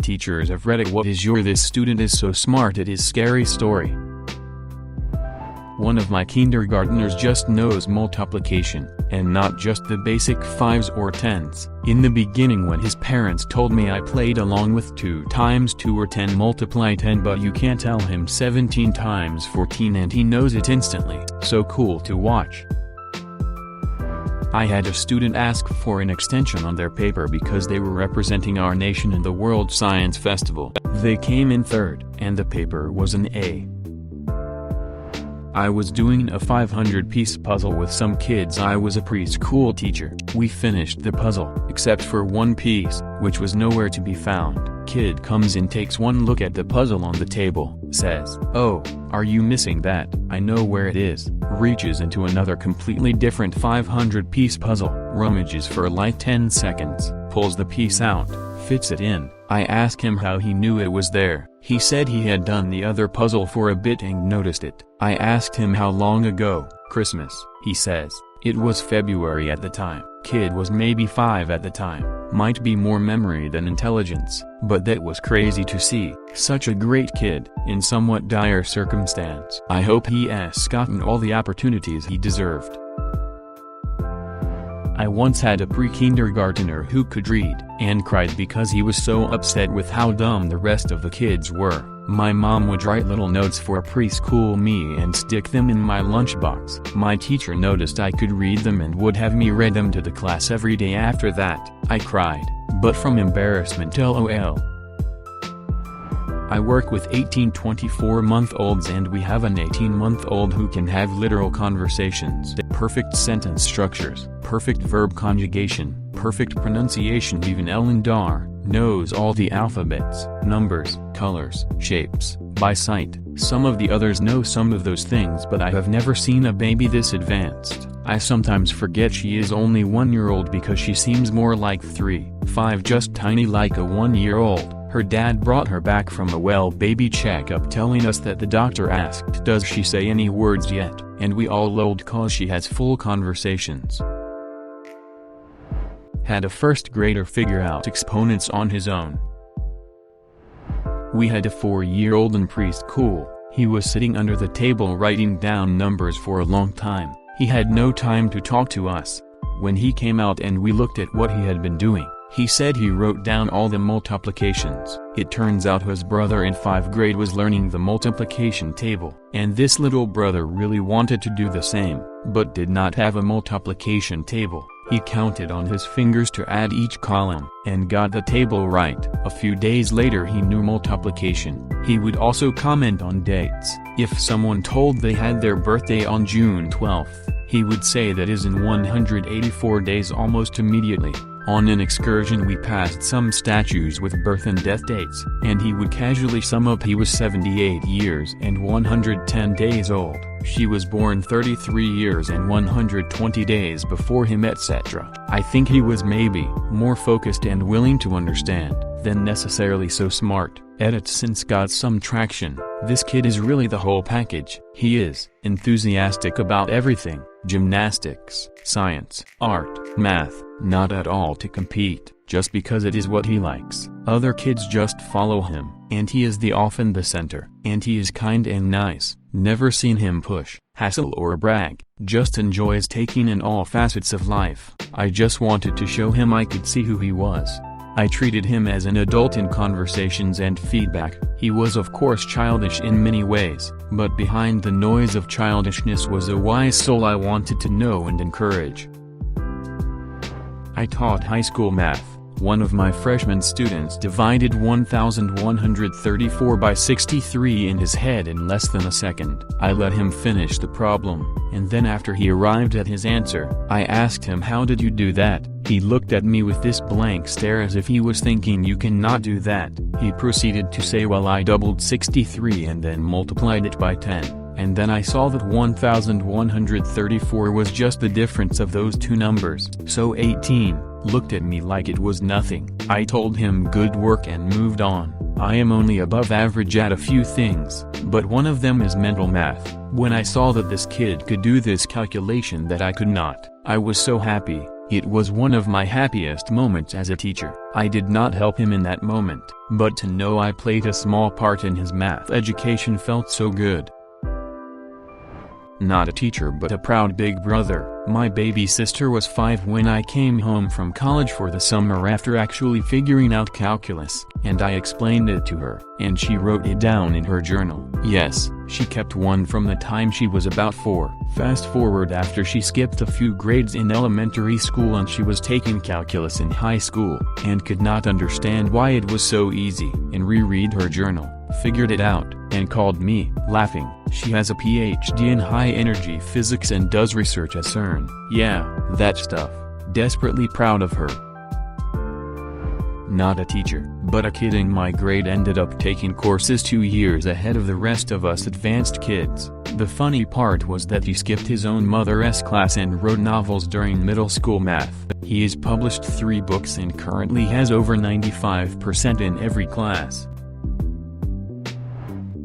Teachers have read it. What is your "this student is so smart it is scary" story? One of my kindergartners just knows multiplication, and not just the basic 5s or 10s. In the beginning, when his parents told me, I played along with 2 times 2 or 10 multiply 10, but you can't tell him 17 times 14 and he knows it instantly. So cool to watch. I had a student ask for an extension on their paper because they were representing our nation in the World Science Festival. They came in 3rd, and the paper was an A. I was doing a 500-piece puzzle with some kids. I was a preschool teacher. We finished the puzzle, except for one piece, which was nowhere to be found. Kid comes in, takes one look at the puzzle on the table, says, "Oh, are you missing that? I know where it is." Reaches into another completely different 500-piece puzzle, rummages for like 10 seconds, pulls the piece out, fits it in. I asked him how he knew it was there. He said he had done the other puzzle for a bit and noticed it. I asked him how long ago. "Christmas," he says. It was February at the time. Kid was maybe 5 at the time. Might be more memory than intelligence, but that was crazy to see. Such a great kid, in somewhat dire circumstance. I hope he has gotten all the opportunities he deserved. I once had a pre-kindergartner who could read, and cried because he was so upset with how dumb the rest of the kids were. My mom would write little notes for preschool me and stick them in my lunchbox. My teacher noticed I could read them and would have me read them to the class every day after that. I cried, but from embarrassment, lol. I work with 18-24-month-olds, and we have an 18-month-old who can have literal conversations, perfect sentence structures, perfect verb conjugation, perfect pronunciation. Even Ellen Dar knows all the alphabets, numbers, colors, shapes, by sight. Some of the others know some of those things, but I have never seen a baby this advanced. I sometimes forget she is only 1-year-old because she seems more like 3, 5, just tiny like a 1-year-old. Her dad brought her back from a baby checkup telling us that the doctor asked, "Does she say any words yet?" And we all lolled cause she has full conversations. Had a 1st grader figure out exponents on his own. We had a 4-year-old in preschool. He was sitting under the table writing down numbers for a long time. He had no time to talk to us. When he came out and we looked at what he had been doing, he said he wrote down all the multiplications. It turns out his brother in 5th grade was learning the multiplication table, and this little brother really wanted to do the same, but did not have a multiplication table. He counted on his fingers to add each column, and got the table right. A few days later he knew multiplication. He would also comment on dates. If someone told they had their birthday on June 12th, he would say that is in 184 days almost immediately. On an excursion we passed some statues with birth and death dates, and he would casually sum up he was 78 years and 110 days old. She was born 33 years and 120 days before him, etc. I think he was maybe more focused and willing to understand than necessarily so smart. Edit since got some traction. This kid is really the whole package. He is enthusiastic about everything: gymnastics, science, art, math, not at all to compete, just because it is what he likes. Other kids just follow him, and he is often the center. And he is kind and nice. Never seen him push, hassle or brag, just enjoys taking in all facets of life. I just wanted to show him I could see who he was. I treated him as an adult in conversations and feedback. He was of course childish in many ways, but behind the noise of childishness was a wise soul I wanted to know and encourage. I taught high school math. One of my freshman students divided 1134 by 63 in his head in less than a second. I let him finish the problem, and then after he arrived at his answer, I asked him, "How did you do that?" He looked at me with this blank stare as if he was thinking, "You cannot do that." He proceeded to say, "Well, I doubled 63 and then multiplied it by 10. And then I saw that 1134 was just the difference of those two numbers. So 18. Looked at me like it was nothing. I told him good work and moved on. I am only above average at a few things, but one of them is mental math. When I saw that this kid could do this calculation that I could not, I was so happy. It was one of my happiest moments as a teacher. I did not help him in that moment, but to know I played a small part in his math education felt so good. Not a teacher but a proud big brother. My baby sister was 5 when I came home from college for the summer after actually figuring out calculus, and I explained it to her, and she wrote it down in her journal. Yes, she kept one from the time she was about 4. Fast forward after she skipped a few grades in elementary school and she was taking calculus in high school, and could not understand why it was so easy, and reread her journal, figured it out, and called me, laughing. She has a PhD in high-energy physics and does research at CERN. Yeah, that stuff. Desperately proud of her. Not a teacher, but a kid in my grade ended up taking courses 2 years ahead of the rest of us advanced kids. The funny part was that he skipped his own mother's class and wrote novels during middle school math. He has published 3 books and currently has over 95% in every class.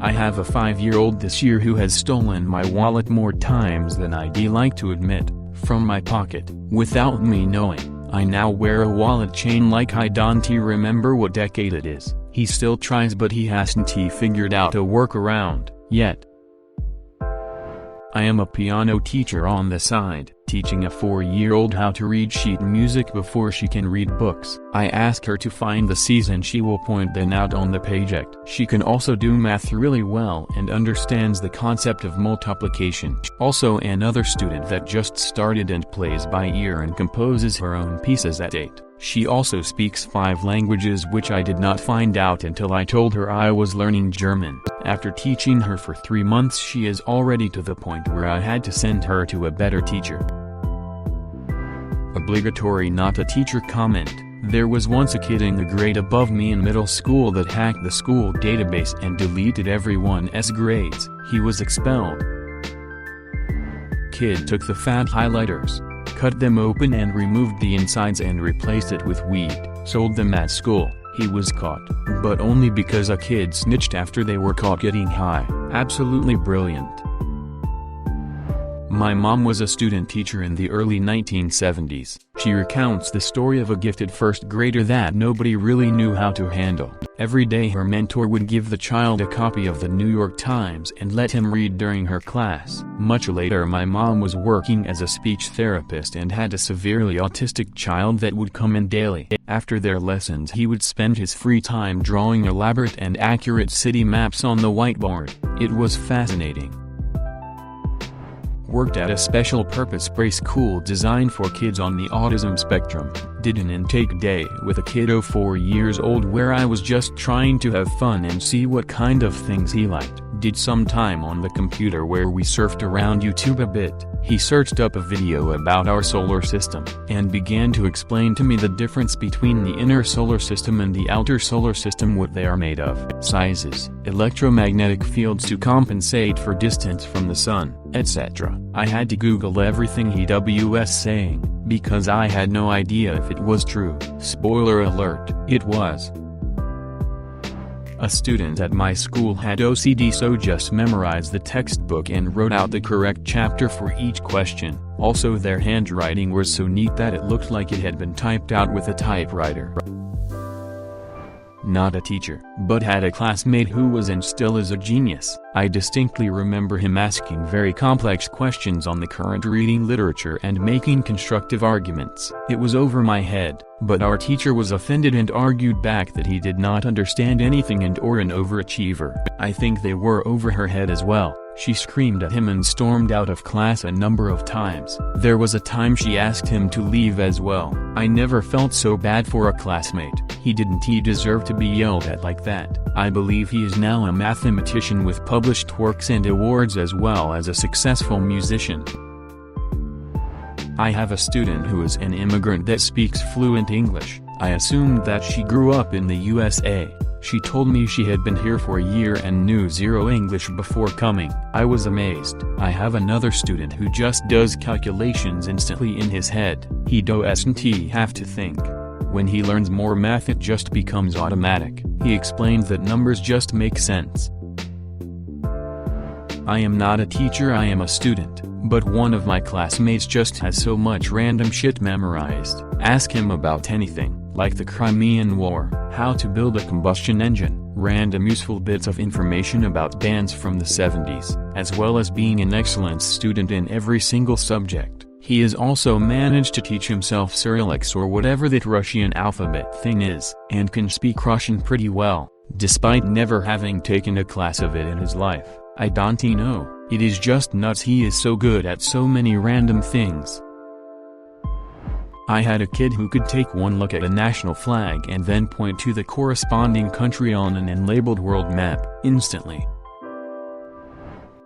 I have a 5-year-old this year who has stolen my wallet more times than I'd like to admit, from my pocket, without me knowing. I now wear a wallet chain like I don't remember what decade it is. He still tries but he hasn't figured out a workaround, yet. I am a piano teacher on the side, teaching a 4-year-old how to read sheet music before she can read books. I ask her to find the C's and she will point them out on the page. She can also do math really well and understands the concept of multiplication. Also another student that just started and plays by ear and composes her own pieces at 8. She also speaks 5 languages which I did not find out until I told her I was learning German. After teaching her for 3 months she is already to the point where I had to send her to a better teacher. Obligatory not a teacher comment. There was once a kid in the grade above me in middle school that hacked the school database and deleted everyone's grades. He was expelled. Kid took the fat highlighters, cut them open and removed the insides and replaced it with weed, sold them at school. He was caught, but only because a kid snitched after they were caught getting high. Absolutely brilliant. My mom was a student teacher in the early 1970s. She recounts the story of a gifted first grader that nobody really knew how to handle. Every day her mentor would give the child a copy of the New York Times and let him read during her class. Much later my mom was working as a speech therapist and had a severely autistic child that would come in daily. After their lessons he would spend his free time drawing elaborate and accurate city maps on the whiteboard. It was fascinating. Worked at a special-purpose preschool designed for kids on the autism spectrum. Did an intake day with a kiddo 4 years old where I was just trying to have fun and see what kind of things he liked. Did some time on the computer where we surfed around YouTube a bit. He searched up a video about our solar system, and began to explain to me the difference between the inner solar system and the outer solar system, what they are made of, sizes, electromagnetic fields to compensate for distance from the sun, etc. I had to Google everything he was saying, because I had no idea if it was true. Spoiler alert, it was. A student at my school had OCD, so just memorized the textbook and wrote out the correct chapter for each question. Also their handwriting was so neat that it looked like it had been typed out with a typewriter. Not a teacher, but had a classmate who was and still is a genius. I distinctly remember him asking very complex questions on the current reading literature and making constructive arguments. It was over my head, but our teacher was offended and argued back that he did not understand anything and or an overachiever. I think they were over her head as well. She screamed at him and stormed out of class a number of times. There was a time she asked him to leave as well. I never felt so bad for a classmate. He didn't deserve to be yelled at like that. I believe he is now a mathematician with published works and awards as well as a successful musician. I have a student who is an immigrant that speaks fluent English. I assumed that she grew up in the USA. She told me she had been here for a year and knew zero English before coming. I was amazed. I have another student who just does calculations instantly in his head. He doesn't have to think. When he learns more math it just becomes automatic. He explained that numbers just make sense. I am not a teacher, I am a student, but one of my classmates just has so much random shit memorized. Ask him about anything, like the Crimean War, how to build a combustion engine, random useful bits of information about bands from the 70s, as well as being an excellent student in every single subject. He has also managed to teach himself Cyrillics or whatever that Russian alphabet thing is, and can speak Russian pretty well, despite never having taken a class of it in his life. I don't know, it is just nuts, he is so good at so many random things. I had a kid who could take one look at a national flag and then point to the corresponding country on an unlabeled world map, instantly.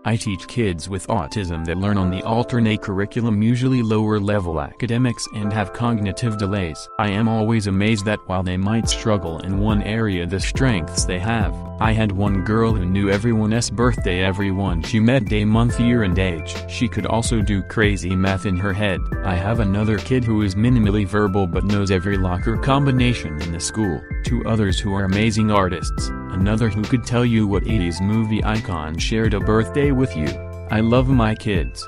I teach kids with autism that learn on the alternate curriculum, usually lower level academics, and have cognitive delays. I am always amazed that while they might struggle in one area, the strengths they have. I had one girl who knew everyone's birthday, everyone she met, day, month, year and age. She could also do crazy math in her head. I have another kid who is minimally verbal but knows every locker combination in the school. Two others who are amazing artists. Another who could tell you what 80s movie icon shared a birthday with you. I love my kids.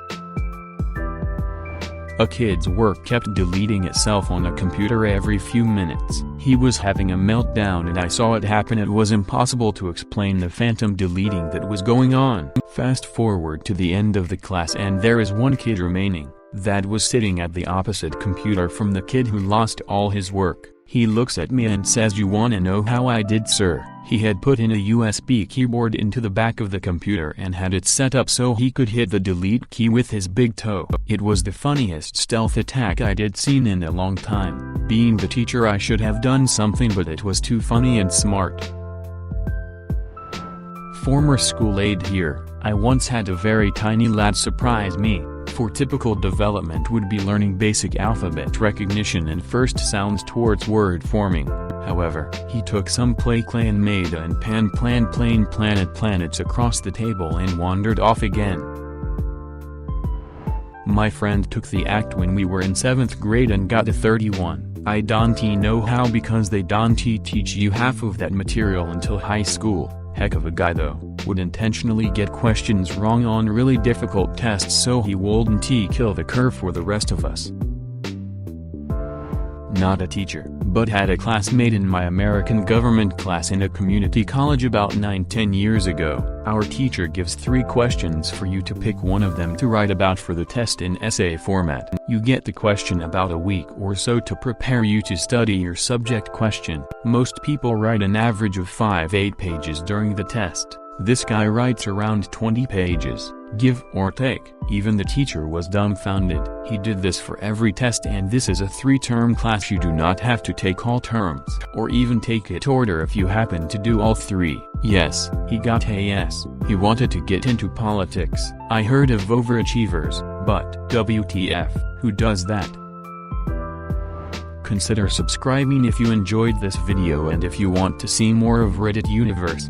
A kid's work kept deleting itself on a computer every few minutes. He was having a meltdown and I saw it happen. It was impossible to explain the phantom deleting that was going on. Fast forward to the end of the class and there is one kid remaining, that was sitting at the opposite computer from the kid who lost all his work. He looks at me and says, "You wanna know how I did, sir?" He had put in a USB keyboard into the back of the computer and had it set up so he could hit the delete key with his big toe. It was the funniest stealth attack I did seen in a long time. Being the teacher, I should have done something, but it was too funny and smart. Former school aide here. I once had a very tiny lad surprise me. For typical development would be learning basic alphabet recognition and first sounds towards word forming. However, he took some play and made a and pan plan plane planets across the table and wandered off again. My friend took the act when we were in 7th grade and got a 31. I don't know how, because they don't teach you half of that material until high school. Heck of a guy though, would intentionally get questions wrong on really difficult tests so he wouldn't kill the curve for the rest of us. Not a teacher, but had a classmate in my American government class in a community college about 9-10 years ago. Our teacher gives 3 questions for you to pick one of them to write about for the test in essay format. You get the question about a week or so to prepare you to study your subject question. Most people write an average of 5-8 pages during the test. This guy writes around 20 pages, give or take. Even the teacher was dumbfounded. He did this for every test, and this is a 3-term class. You do not have to take all terms, or even take it order if you happen to do all 3. Yes, he got a yes. He wanted to get into politics. I heard of overachievers, but WTF, who does that? Consider subscribing if you enjoyed this video and if you want to see more of Reddit Universe.